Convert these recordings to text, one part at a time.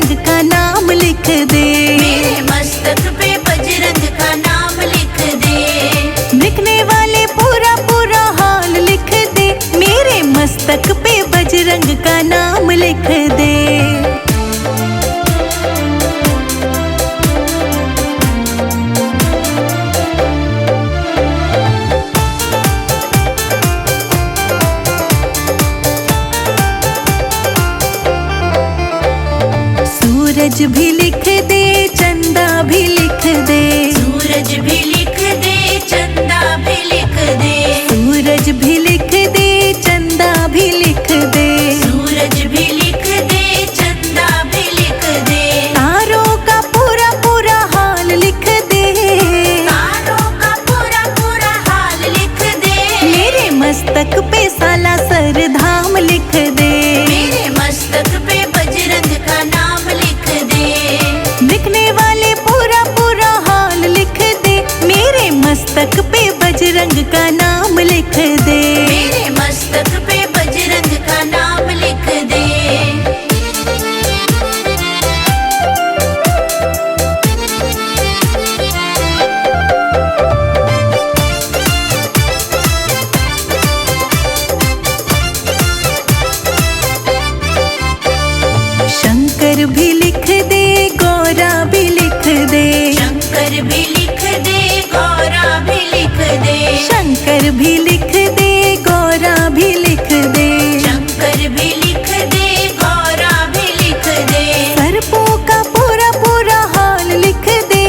बजरंग का नाम लिख दे। मेरे मस्तक पे बजरंग का नाम लिख दे। लिखने वाले पूरा पूरा हाल लिख दे। मेरे मस्तक पे बजरंग का नाम लिख दे। सूरज भी लिख दे, चंदा भी लिख दे। सूरज भी लिख दे, चंदा भी लिख दे। सूरज भी लिख दे, चंदा भी लिख दे। सूरज भी लिख दे, चंदा भी लिख दे। तारों का पूरा पूरा हाल लिख दे। तारों का पूरा पूरा हाल लिख दे। मेरे मस्तक पे साला सर धाम लिख दे। मेरे मस्तक पे बजरंग का नाम लिख दे। लिखने वाले पूरा पूरा हाल लिख दे। मेरे मस्तक पे बजरंग का नाम लिख दे। मेरे मस्तक पे बजरंग का नाम लिख दे। शंकर भी लिख दे, गौरा भी लिख दे। शंकर भी लिख दे, गौरा भी लिख दे। शंकर भी लिख दे, गौरा भी लिख दे। शंकर भी लिख दे, गौरा भी लिख दे। सर्पों का पूरा पूरा हाल लिख दे।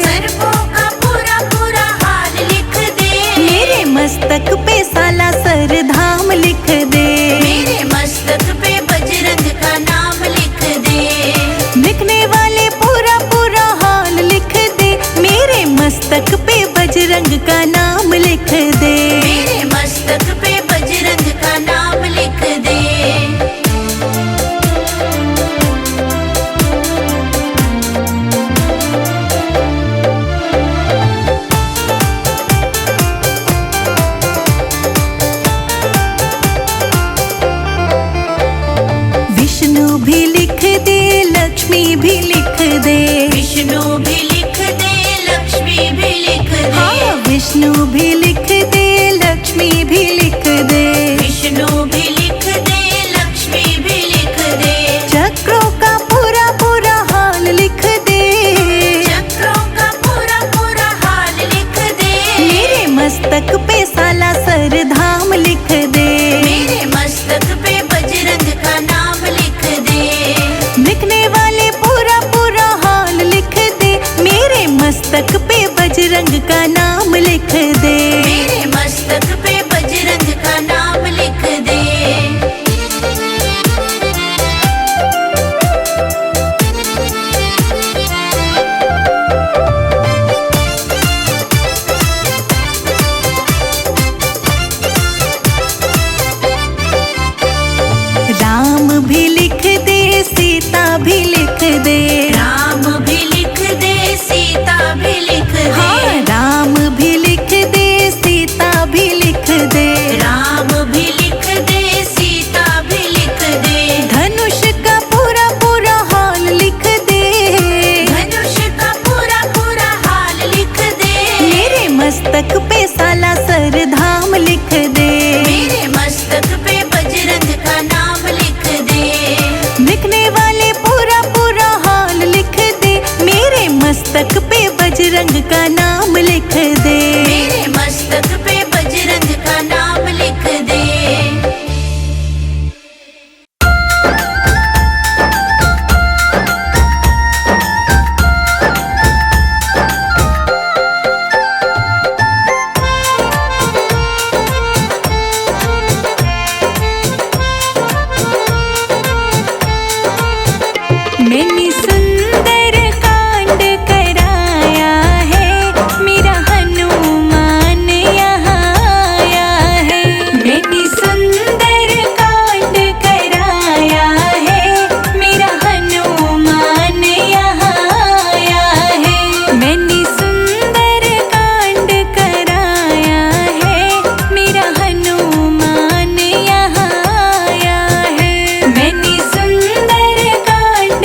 सर्पों का पूरा पूरा हाल लिख दे। मेरे मस्तक पे साला सर धाम लिख दे। मेरे मस्तक पे बजरंग का नाम लिख दे। लिखने वाले पूरा पूरा हाल लिख दे। मेरे मस्तक पे बजरंग का नाम लिख दे। मेरे मस्तक पे बजरंग का नाम लिख दे। विष्णु भी लिख दे, लक्ष्मी भी लिख दे। विष्णु भी लिख दे, लक्ष्मी भी लिख दे। हाँ, विष्णु भी लिख दे, लक्ष्मी भी लिख दे। विष्णु भी लिख दे, लक्ष्मी भी लिख दे। चक्रों का पूरा पूरा हाल लिख दे। चक्रों का पूरा पूरा हाल लिख दे। मेरे मस्तक पे साला सर धाम लिख दे। मेरे मस्तक पे बजरंग का नाम लिख दे। लिखने वाले पूरा पूरा हाल लिख दे। मेरे मस्तक पे बजरंग का नाम लिख दे। मेरे मस्तक पे बजरंग का नाम लिख दे। राम भी लिख दे, सीता भी लिख दे। राम भी लिख दे, सीता भी लिख दे। हाँ, राम भी लिख दे, सीता भी लिख दे। राम भी लिख दे, सीता भी लिख दे। धनुष का पूरा पूरा हाल लिख दे। धनुष का पूरा पूरा हाल लिख दे। मेरे मस्तक पे साला सर धाम लिख दे। मेरे मस्तक पे बजरंग का नाम लिख दे। लिखने वाले पूरा पूरा हाल लिख दे। मेरे मस्तक पे बजरंग का नाम लिख दे। मेरे मस्तक पे बजरंग का नाम लिख दे। मैंने सुंदर कांड कराया है, मेरा हनुमान यहाँ आया है। मैंने सुंदर कांड कराया है, मेरा हनुमान यहाँ आया है। मैंने सुंदर कांड कराया है, मेरा हनुमान यहाँ आया है। मैंने सुंदर कांड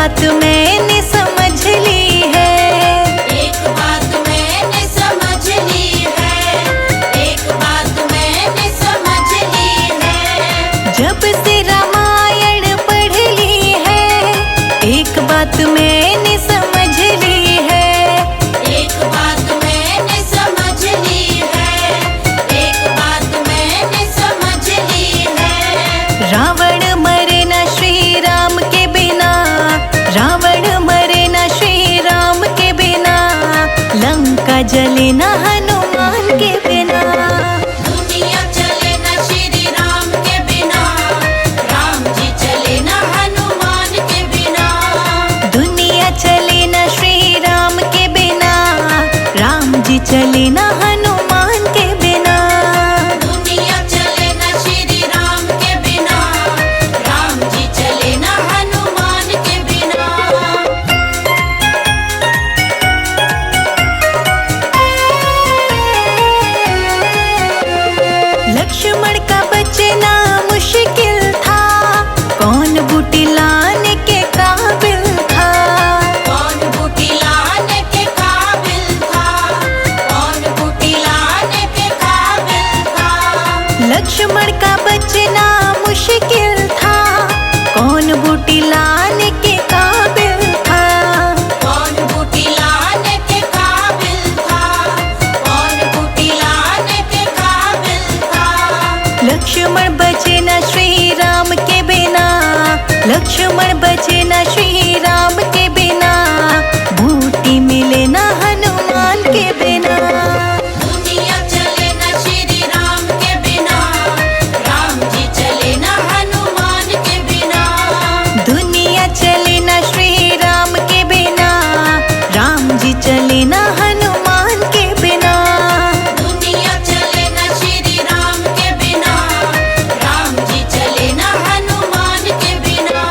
बात मैंने समझ ली है, एक बात मैंने समझ ली है, एक बात मैंने समझ ली है। जब से रामायण पढ़ ली है, एक बात मैंने समझ ली है, एक बात मैंने समझ ली है, एक बात मैंने समझ ली है। रावण मरे न श्री राम के बिना, रावण मरे न श्री राम के बिना, लंका जले न हनुमान के बिना। दुनिया चले न श्री राम के बिना, राम जी चले न हनुमान के बिना। दुनिया चले न श्री राम के बिना, राम जी चले न हनुमान के बिना। दुनिया चले न श्री राम के बिना, राम जी चले न हनुमान के बिना। लक्ष्मण का बचना मुश्किल था, कौन बूटी लाने के काबिल था। कौन बूटी लाने के काबिल था, कौन बूटी लाने के काबिल था। लक्ष्मण का बचना मुश्किल था, कौन बूटी लाने के काबिल था। कौन बूटी लाने के काबिल था, कौन बूटी लाने के काबिल था। लक्ष्मण बचे न श्री राम के बिना, लक्ष्मण बचे न श्री राम के बिना, बूटी मिले न हनुमान के बिना। दुनिया चले न श्री राम के बिना, राम जी चले न हनुमान के बिना। दुनिया चले न श्री राम के बिना, राम जी चले न हनुमान के बिना। दुनिया चले न श्री राम के बिना, राम जी चले न हनुमान के बिना।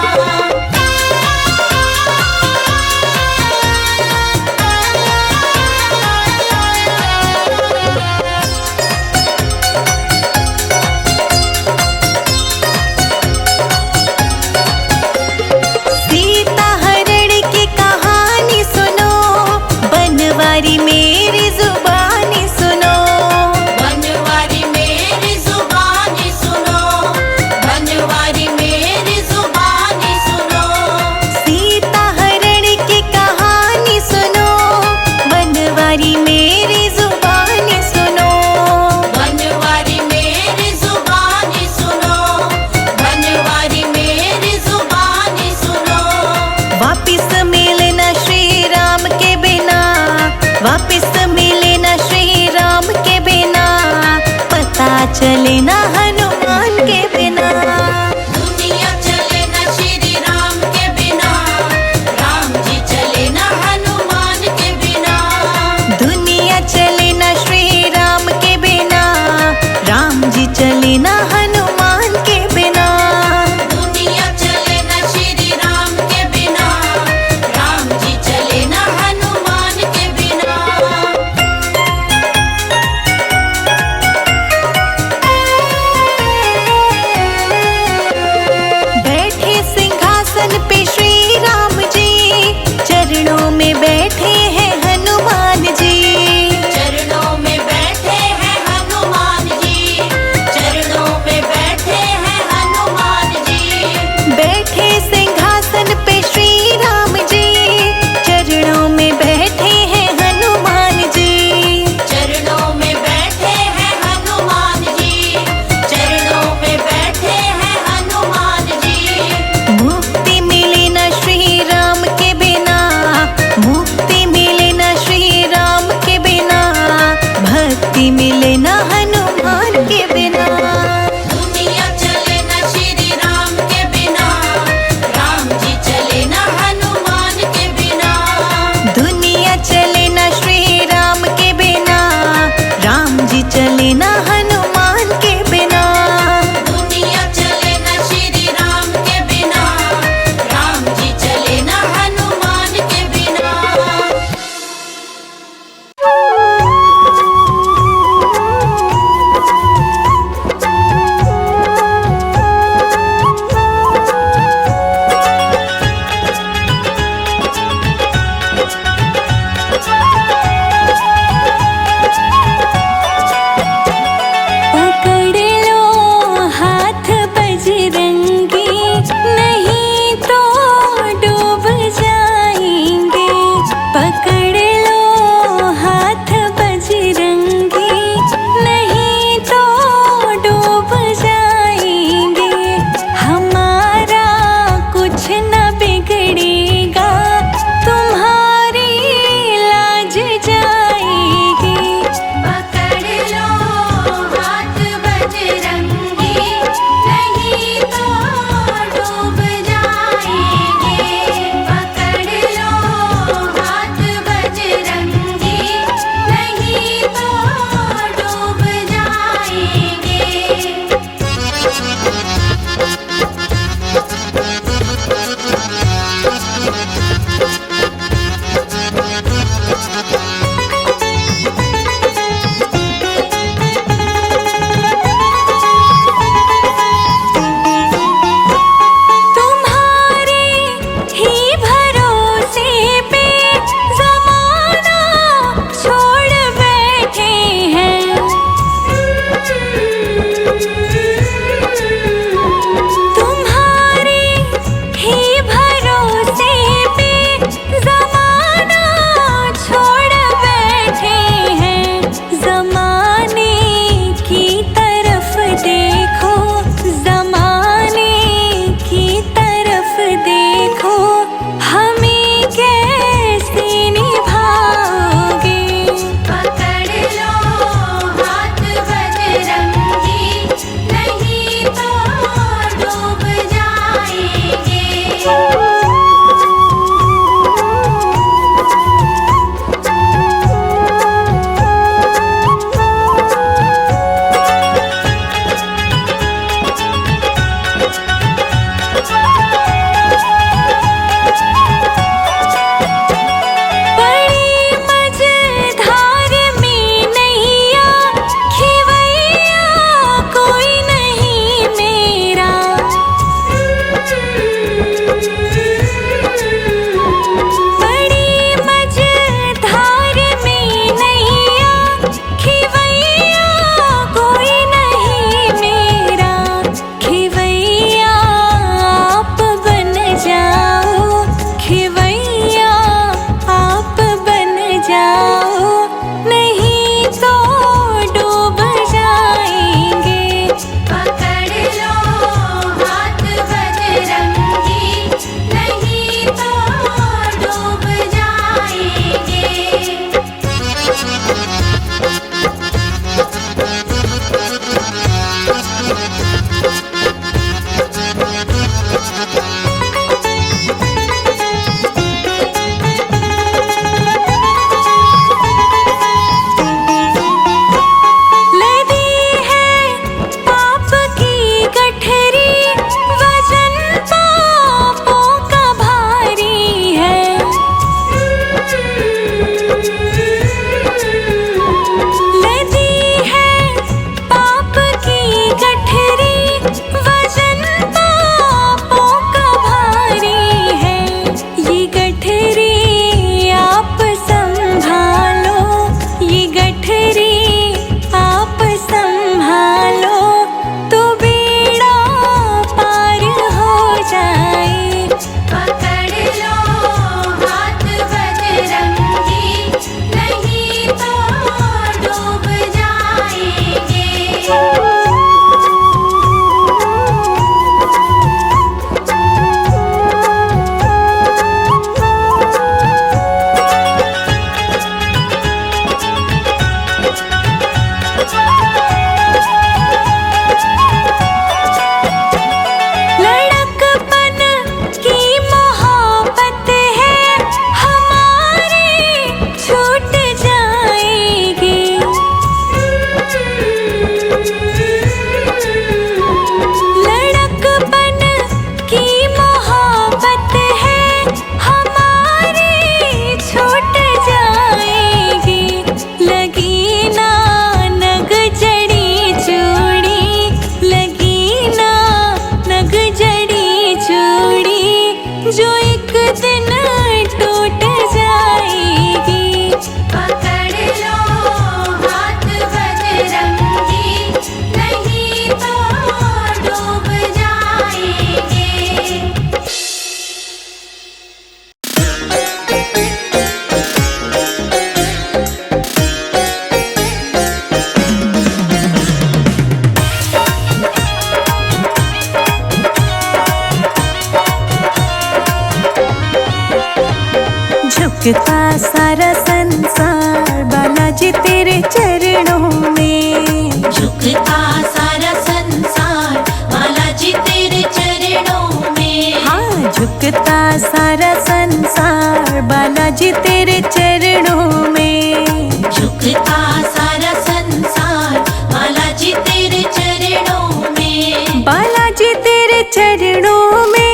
झुकता सारा संसार बालाजी तेरे चरणों में। झुकता सारा संसार बालाजी तेरे चरणों में। हाँ, झुकता सारा संसार बालाजी तेरे चरणों में। झुकता सारा संसार बालाजी तेरे चरणों में। बालाजी तेरे चरणों में,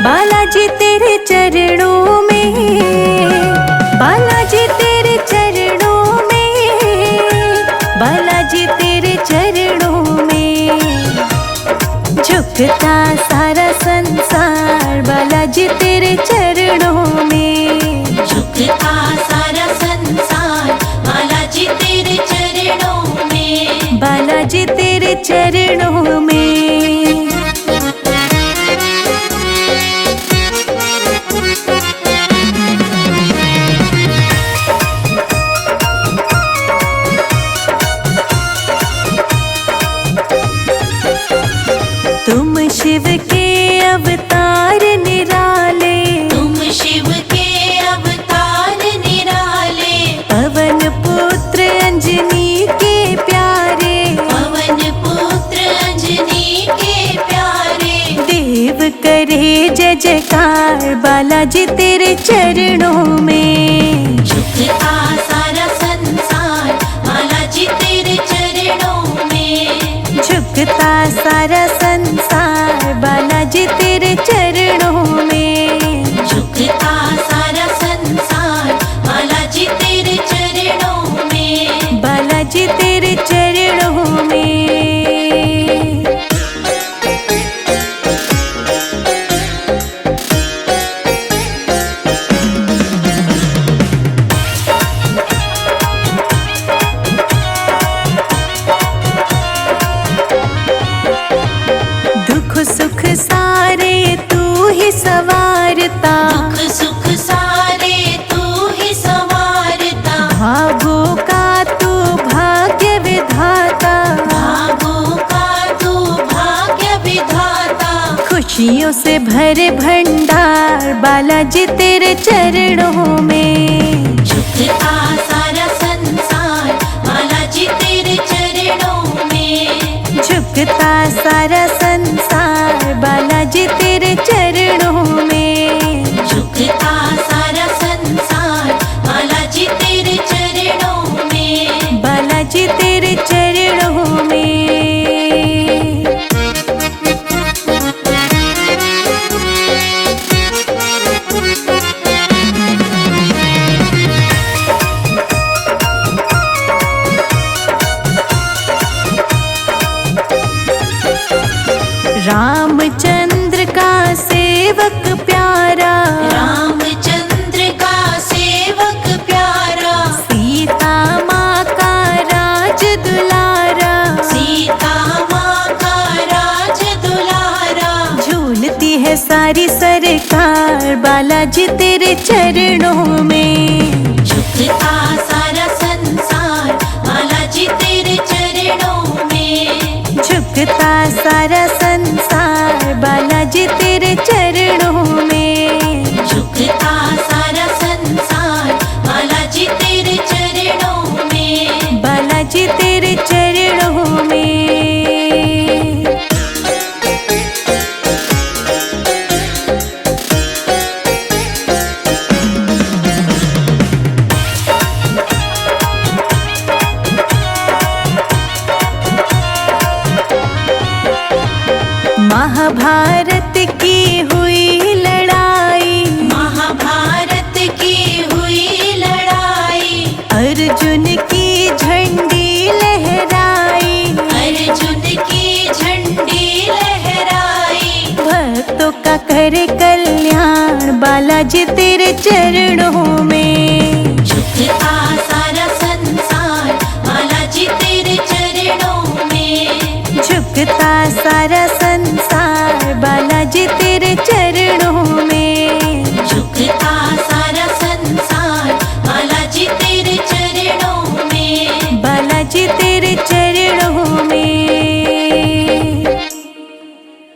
बालाजी तेरे चरणों में, बालाजी तेरे चरणों में, बालाजी तेरे चरणों में। झुकता सारा संसार बालाजी तेरे चरणों में। झुकता सारा संसार बालाजी तेरे चरणों में। बालाजी तेरे चरणों में। तुम शिव के अवतार निराले। तुम शिव के अवतार निराले। पवन पुत्र अंजनी के प्यारे। पवन पुत्र अंजनी के प्यारे। देव करे जय जयकार बालाजी तेरे चरणों में। झुकता सारा संसार बालाजी तेरे चरणों में। झुकता सारा संसार बालाजी तेरे चरणों में। झुकता सारा संसार बालाजी तेरे चरणों में। बालाजी तेरे चरणों में। दुख सुख सारे तू ही सवारता। दुख सुख सारे तू ही संवारता। भागों का तू भाग्य विधाता। भागों का तू भाग्य विधाता। खुशियों से भरे भंडार बालाजी तेरे चरणों में। झुकता सारा संसार बालाजी तेरे चरणों में। झुकता सारा संसार बालाजी तेरे चरणों में। झुकता सारा संसार बालाजी तेरे चरणों में। बालाजी तेरे चरणों में। रामचंद्र का सेवक प्यारा। रामचंद्र का सेवक प्यारा। सीता माँ का राज दुलारा। सीता माँ का राज दुलारा। झूलती है सारी सरकार बालाजी तेरे चरणों में। झुकता सारा संसार बालाजी तेरे चरणों में। झुकता सारा संसार बालाजी तेरे चरणों में। झुकता सारा संसार बालाजी तेरे चरणों में। बालाजी तेरे चरणों में। महाभारत की हुई लड़ाई। महाभारत की हुई लड़ाई। अर्जुन की झंडी लहराई। अर्जुन की झंडी लहराई। भक्तों का करे कल्याण बालाजी तेरे चरणों